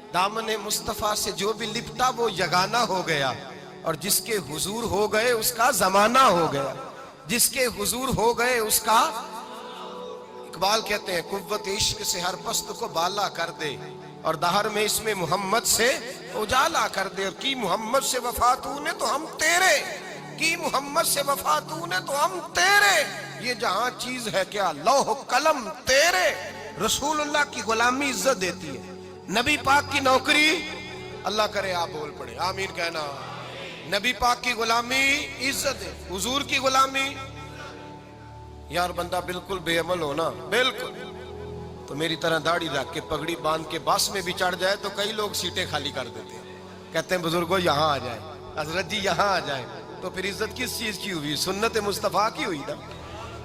दामन मुस्तफ़ा से जो भी लिपटा वो यगाना हो गया, और जिसके हुजूर हो गए उसका जमाना हो गया, जिसके हुजूर हो गए उसका। इकबाल कहते हैं कुव्वत इश्क से हर पस्त को बाला कर दे, और दहर में इसमें मोहम्मद से उजाला कर दे। और की मोहम्मद से वफा तूने तो हम तेरे, की मोहम्मद से वफा तूने तो हम तेरे, ये जहां चीज है क्या लौह कलम तेरे। रसूलुल्लाह की गुलामी इज्जत देती है, नबी पाक की नौकरी, अल्लाह करे आप बोल पड़े आमीन कहना। नबी पाक की गुलामी इज्जत है, हुजूर की गुलामी। यार बंदा बिल्कुल बेअमल हो ना, बिल्कुल, तो मेरी तरह दाढ़ी रख के पगड़ी बांध के बस में भी चढ़ जाए तो कई लोग सीटें खाली कर देते हैं, कहते हैं बुजुर्गों यहाँ आ जाए, हजरत जी यहाँ आ जाए। तो फिर इज्जत किस चीज की हुई? सुन्नत मुस्तफा की हुई ना,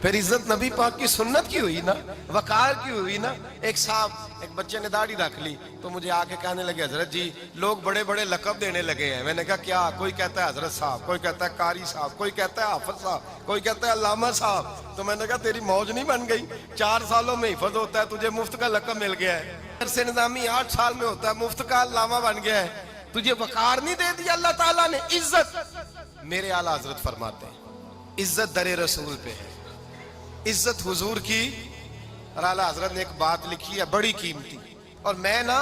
फिर इज्जत नबी पाक की सुन्नत की हुई ना, वकार की हुई ना। एक साहब, एक बच्चे ने दाढ़ी रख ली तो मुझे आके कहने लगे हजरत जी लोग बड़े बड़े लकब देने लगे हैं। मैंने कहा क्या? कोई कहता है हजरत साहब, कोई कहता है कारी साहब, कोई कहता है हाफिज साहब, कोई कहता है अल्लामा साहब। तो मैंने कहा तेरी मौज नहीं बन गई? 4 सालों में हिफज होता है, तुझे मुफ्त का लकब मिल गया है। से निजामी 8 साल में होता है, मुफ्त का अल्लामा बन गया है, तुझे वकार नहीं दे दिया अल्लाह ताला ने। इज्जत मेरे आला हजरत फरमाते हैं इज्जत दरे रसूल पे है, इज्जत हुजूर की। और आला हजरत ने एक बात लिखी है बड़ी कीमती, और मैं ना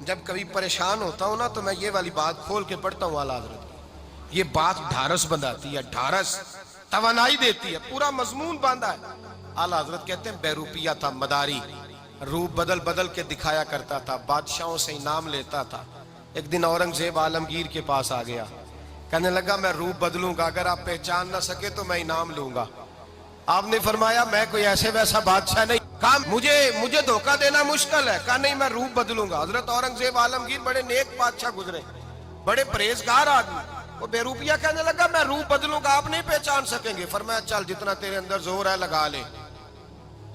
जब कभी परेशान होता हूं ना तो मैं ये वाली बात खोल के पढ़ता हूं आला हजरत की। ये बात ढारस बंधाती है, ढारस तवानाई देती है, पूरा मजमून बांधा है। आला हजरत कहते हैं बेरूपिया था मदारी, रूप बदल बदल के दिखाया करता था, बादशाहों से इनाम लेता था। एक दिन औरंगजेब आलमगीर के पास आ गया, कहने लगा मैं रूप बदलूंगा, अगर आप पहचान ना सके तो मैं इनाम लूंगा। आपने फरमाया मैं कोई ऐसे वैसा बादशाह नहीं, कहा मुझे धोखा देना मुश्किल है, कहा नहीं मैं रूप बदलूंगा। हजरत औरंगजेब आलमगीर बड़े नेक बादशाह गुजरे, बड़े परहेजगार आदमी, वो बेरूपिया कहने लगा मैं रूप बदलूंगा, आप नहीं पहचान सकेंगे। फरमाया चल जितना तेरे अंदर जोर है लगा ले।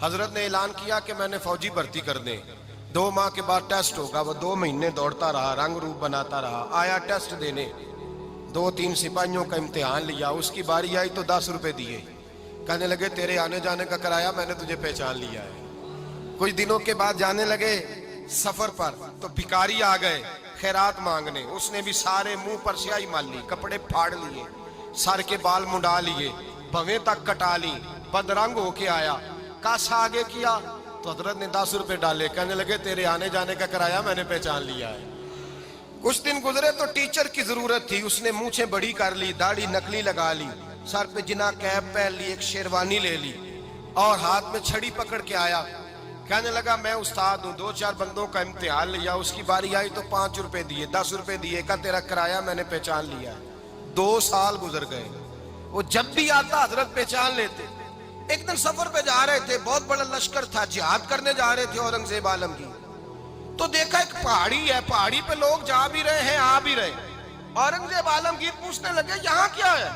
हजरत ने ऐलान किया कि मैंने फौजी भर्ती कर दे, 2 माह के बाद टेस्ट होगा। वो 2 महीने दौड़ता रहा, रंग रूप बनाता रहा, आया टेस्ट देने, 2-3 सिपाहियों का इम्तिहान लिया, उसकी बारी आई तो 10 रुपए दिए, कहने लगे तेरे आने जाने का किराया मैंने तुझे पहचान लिया है। कुछ दिनों के बाद जाने लगे सफर पर तो भिखारी आ गए खैरात मांगने, उसने भी सारे मुंह पर स्याही मार ली, कपड़े फाड़ लिए, सर के बाल मुंडा लिए, भवें तक कटा ली, बदरंग होके आया। कासा आगे किया तो हजरत ने 10 रुपए डाले, कहने लगे तेरे आने जाने का किराया मैंने पहचान लिया है। कुछ दिन गुजरे तो टीचर की जरूरत थी, उसने मूछें बड़ी कर ली, दाढ़ी नकली लगा ली, सर पे जिना कैप पहन ली, एक शेरवानी ले ली और हाथ में छड़ी पकड़ के आया। कहने लगा मैं उस्ताद हूँ, 2-4 बंदों का इम्तिहान लिया, उसकी बारी आई तो 5 रुपए दिए, 10 रुपए दिए, का तेरा किराया मैंने पहचान लिया है। 2 साल गुजर गए, वो जब भी आता हजरत पहचान लेते। एक दिन सफर पे जा रहे थे, बहुत बड़ा लश्कर था, जिहाद करने जा रहे थे औरंगजेब आलमगीर, तो देखा एक पहाड़ी है, पहाड़ी पे लोग जा भी रहे हैं आ भी रहे। औरंगजेब आलमगीर पूछने लगे यहाँ क्या है?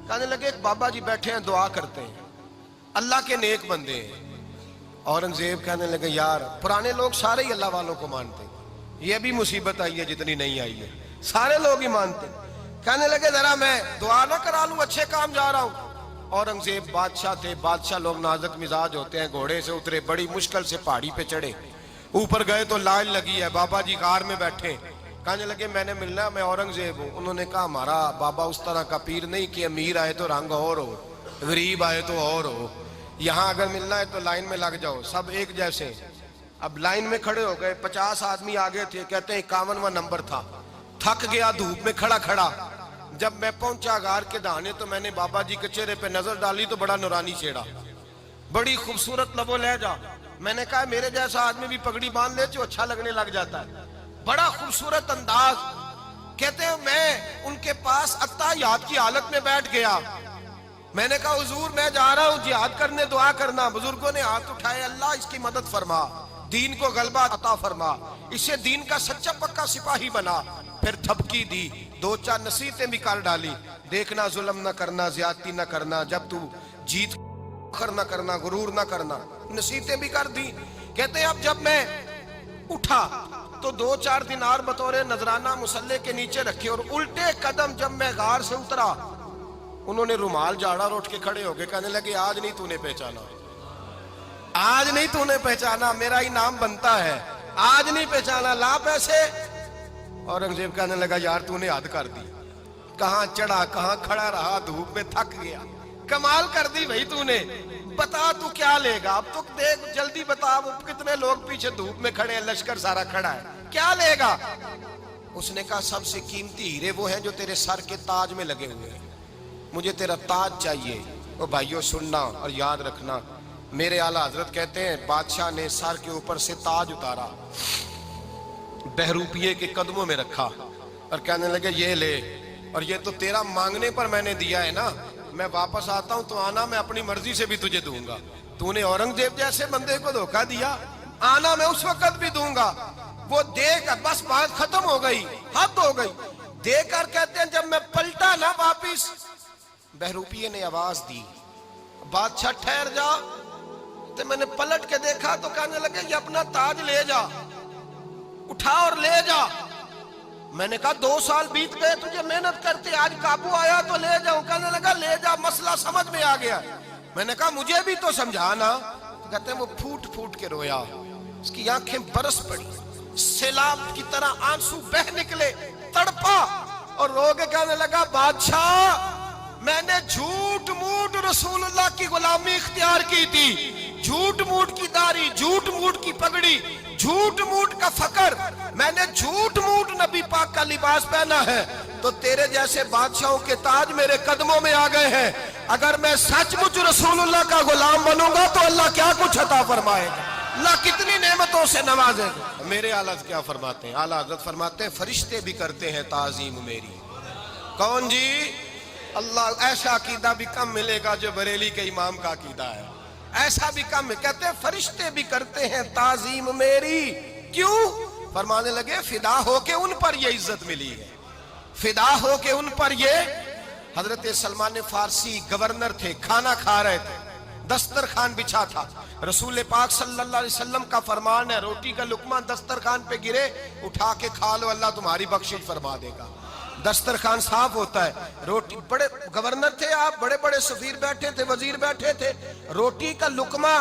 कहने लगे एक बाबा जी बैठे हैं दुआ करते हैं, अल्लाह के नेक बंदे हैं। औरंगजेब कहने लगे यार पुराने लोग सारे ही अल्लाह वालों को मानते, ये भी मुसीबत आई है जितनी नहीं आई है, सारे लोग ही मानते। कहने लगे जरा मैं दुआ ना करा लूं, अच्छे काम जा रहा हूं। औरंगजेब बादशाह थे, बादशाह लोग नाजुक मिजाज होते हैं, घोड़े से उतरे, बड़ी मुश्किल से पहाड़ी पे चढ़े, ऊपर गए तो लाइन लगी है, बाबा जी कार में बैठे, कहने लगे मैंने मिलना, मैं औरंगजेब हूँ। उन्होंने कहा हमारा बाबा उस तरह का पीर नहीं कि अमीर आए तो रंग और हो, गरीब आए तो और हो, यहाँ अगर मिलना है तो लाइन में लग जाओ, सब एक जैसे। अब लाइन में खड़े हो गए, 50 आदमी आगे थे, कहते हैं 51वां नंबर था, थक गया धूप में खड़ा खड़ा। जब मैं पहुंचा गार के दाने तो मैंने बाबा जी के चेहरे पे नजर डाली तो बड़ा नूरानी चेहरा, बड़ी खूबसूरत लबो लहजा। मैंने कहा मेरे जैसा आदमी भी पगड़ी बांध ले तो अच्छा लगने लग जाता है, बड़ा खूबसूरत अंदाज। कहते हैं मैं उनके पास अत्ताहियात की हालत में बैठ गया। मैंने कहा हुजूर मैं जा रहा हूँ जिहाद करने, दुआ करना। बुजुर्गों ने हाथ उठाए, अल्लाह इसकी मदद फरमा, दीन को गलबा अता फरमा, इसे दीन का सच्चा पक्का सिपाही बना। फिर थपकी दी, 2-4 नसीहतें भी कर डाली, देखना जुल्म न करना, ज्यादती न करना, जब तू जीत न करना, गुरूर न करना, नसीहतें भी कर दी। कहते हैं अब जब मैं उठा तो 2-4 दिनार बतौर नजराना मुसल्ले के नीचे रखे, और उल्टे कदम जब मैं गार से उतरा उन्होंने रुमाल झाड़ा और उठ के खड़े हो गए, कहने लगे आज नहीं तूने पहचाना, आज नहीं तूने पहचाना, मेरा इनाम बनता है। آج نہیں پہچانا، لا پیسے۔ اورنگزیب کہنے لگا یار تو نے حد کر دی، کہاں چڑھا کہاں کھڑا رہا، دھوپ میں تھک گیا، کمال کر دی بھائی تو نے، بتا تو کیا لے گا، اب تو دیکھ جلدی بتا، وہ کتنے لوگ پیچھے دھوپ میں کھڑے ہیں، لشکر سارا کھڑا ہے، کیا لے گا؟ اس نے کہا سب سے قیمتی ہیرے وہ ہیں جو تیرے سر کے تاج میں لگے ہوئے ہیں، مجھے تیرا تاج چاہیے۔ وہ بھائیو سننا اور یاد رکھنا، میرے اعلیٰ حضرت کہتے ہیں بادشاہ نے سر کے اوپر سے تاج اتارا، بہروپیے کے قدموں میں رکھا اور کہنے لگے یہ لے، اور یہ تو تیرا مانگنے پر میں نے دیا ہے نا، میں واپس آتا ہوں تو آنا میں اپنی مرضی سے بھی تجھے دوں گا، تو نے اورنگزیب جیسے بندے کو دھوکہ دیا، آنا میں اس وقت بھی دوں گا۔ وہ دے کر بس بات ختم ہو گئی، حد ہو گئی، دے کر کہتے ہیں جب میں پلٹا نا واپس، بہروپیے نے آواز دی بادشاہ ٹھہر جا، تو میں نے پلٹ کے دیکھا تو کہنے لگے یہ اپنا تاج لے جا، اٹھا اور لے جا۔ میں نے کہا 2 سال بیت گئے تجھے محنت کرتے، آج قابو آیا تو لے جاؤں، کہنے لگا لے جا، مسئلہ سمجھ میں آ گیا۔ میں نے کہا مجھے بھی تو سمجھانا، تو کہتے ہیں وہ پھوٹ پھوٹ کے رویا، اس کی آنکھیں برس پڑی، سیلاب کی طرح آنسو بہ نکلے، تڑپا اور رو کے کہنے لگا بادشاہ میں نے جھوٹ موٹ رسول اللہ کی غلامی اختیار کی تھی، جھوٹ موٹ کی داڑھی، جھوٹ موٹ کی پگڑی، جھوٹ موٹ کا فقر، میں نے جھوٹ موٹ نبی پاک کا لباس پہنا ہے، تو تیرے جیسے بادشاہوں کے تاج میرے قدموں میں آ گئے ہیں، اگر میں سچ مچ رسول اللہ کا غلام بنوں گا تو اللہ کیا کچھ عطا فرمائے گا، اللہ کتنی نعمتوں سے نوازے گا۔ میرے اعلیٰ حضرت کیا فرماتے ہیں؟ اعلیٰ حضرت فرماتے ہیں فرشتے بھی کرتے ہیں تعظیم میری۔ کون جی؟ اللہ، ایسا عقیدہ بھی کم ملے گا جو بریلی کے امام کا عقیدہ ہے، ایسا بھی کم، کہتے ہیں فرشتے بھی کرتے ہیں تعظیم میری، کیوں؟ فرمانے لگے فدا ہو کے ان پر یہ عزت ملی ہے، فدا ہو کے ان پر یہ۔ حضرت سلمان فارسی گورنر تھے، کھانا کھا رہے تھے، دسترخوان بچھا تھا، رسول پاک صلی اللہ علیہ وسلم کا فرمان ہے روٹی کا لقمہ دسترخوان پہ گرے اٹھا کے کھا لو، اللہ تمہاری بخشش فرما دے گا، دسترخوان صاف ہوتا ہے۔ روٹی، بڑے گورنر تھے آپ، بڑے بڑے سفیر بیٹھے تھے، وزیر بیٹھے تھے، روٹی کا لقمہ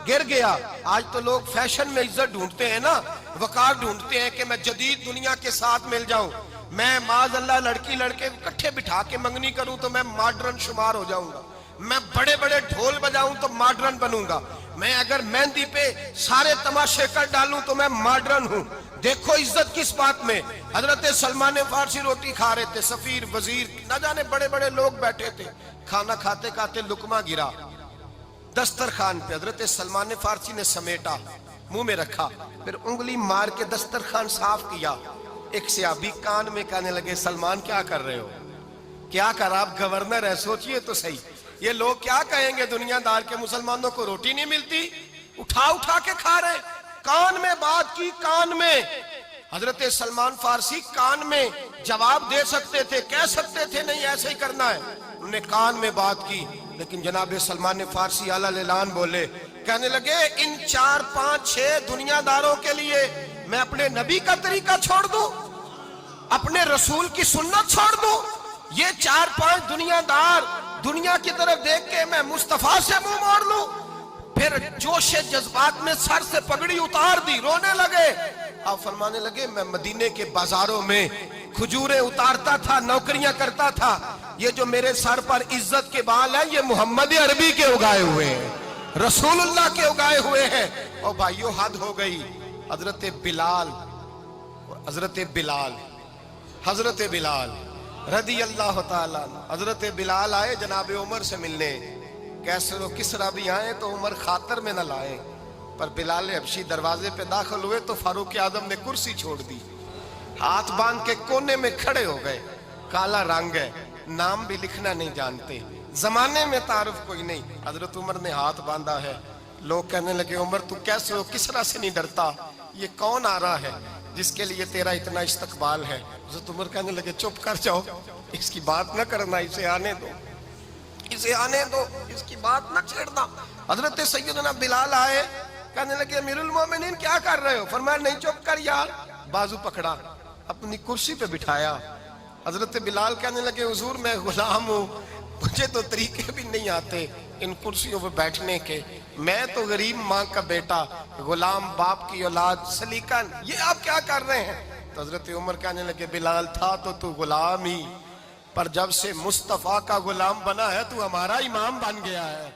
گر گیا۔ آج تو لوگ فیشن میں عزت ڈھونڈتے ہیں نا، وقار ڈھونڈتے ہیں کہ میں جدید دنیا کے ساتھ مل جاؤں، میں معاذ اللہ لڑکی لڑکے اکٹھے بٹھا کے منگنی کروں تو میں ماڈرن شمار ہو جاؤں گا، میں بڑے بڑے ڈھول بجاؤں تو ماڈرن بنوں گا، میں اگر مہندی پہ سارے تماشے کر ڈالوں تو میں ماڈرن ہوں۔ دیکھو عزت کس بات میں۔ حضرت سلمان فارسی روٹی کھا رہے تھے، سفیر وزیر نہ جانے بڑے بڑے لوگ بیٹھے تھے، کھانا کھاتے کھاتے لقمہ گرا دسترخوان پہ، حضرت سلمان فارسی نے سمیٹا، منہ میں رکھا، پھر انگلی مار کے دسترخوان صاف کیا۔ ایک صحابی کان میں کہنے لگے سلمان کیا کر رہے ہو، کیا کر، آپ گورنر ہے، سوچئے تو صحیح، یہ لوگ کیا کہیں گے دنیا دار کے مسلمانوں کو روٹی نہیں ملتی، اٹھا اٹھا کے کھا رہے۔ کان میں بات کی، کان میں، حضرت سلمان فارسی کان میں جواب دے سکتے تھے، کہہ سکتے تھے نہیں ایسے ہی کرنا ہے، انہوں نے کان میں بات کی، لیکن جناب سلمان فارسی اعلیٰ اعلان بولے، کہنے لگے ان 4 5 6 دنیا داروں کے لیے میں اپنے نبی کا طریقہ چھوڑ دوں، اپنے رسول کی سنت چھوڑ دوں، یہ 4 5 دنیا دار دنیا کی طرف دیکھ کے میں مصطفیٰ سے منہ موڑ لوں؟ پھر جوش جذبات میں سر سے پگڑی اتار دی، رونے لگے۔ آپ فرمانے لگے میں مدینے کے بازاروں میں کھجوریں اتارتا تھا، نوکریاں کرتا تھا، یہ جو میرے سر پر عزت کے بال ہیں یہ محمد عربی کے اگائے ہوئے ہیں، رسول اللہ کے اگائے ہوئے ہیں۔ اور بھائیو حد ہو گئی۔ حضرت بلال حضرت بلال رضی اللہ تعالیٰ، حضرت بلال آئے جناب عمر سے ملنے، کیسر و کسرا بھی آئے تو عمر خاطر میں نہ لائے، پر بلال حبشی دروازے پہ داخل ہوئے تو فاروق اعظم نے کرسی چھوڑ دی، ہاتھ باندھ کے کونے میں کھڑے ہو گئے، کالا رنگ ہے، نام بھی لکھنا نہیں جانتے، زمانے میں تعارف کوئی نہیں۔ حضرت عمر نے ہاتھ باندھا ہے، لوگ کہنے لگے عمر تو کیسے ہو، کسرا سے نہیں ڈرتا، یہ کون آ رہا ہے جس کے لیے تیرا اتنا استقبال ہے؟ حضرت عمر کہنے لگے چپ کر جاؤ، اس کی بات نہ کرنا، اسے آنے دو، اسے آنے دو، اس کی بات نہ چھیڑنا۔ حضرت سیدنا بلال آئے، کہنے لگے امیر المومنین کیا کر رہے ہو؟ فرمایا نہیں چپ کر یار، بازو پکڑا، اپنی کرسی پہ بٹھایا۔ حضرت بلال کہنے لگے حضور میں غلام ہوں، مجھے تو طریقے بھی نہیں آتے ان کرسیوں پہ بیٹھنے کے، میں تو غریب ماں کا بیٹا، غلام باپ کی اولاد، سلیقہ یہ آپ کیا کر رہے ہیں؟ تو حضرت عمر کہنے لگے بلال تھا تو غلام ہی، پر جب سے مصطفیٰ کا غلام بنا ہے تو ہمارا امام بن گیا ہے۔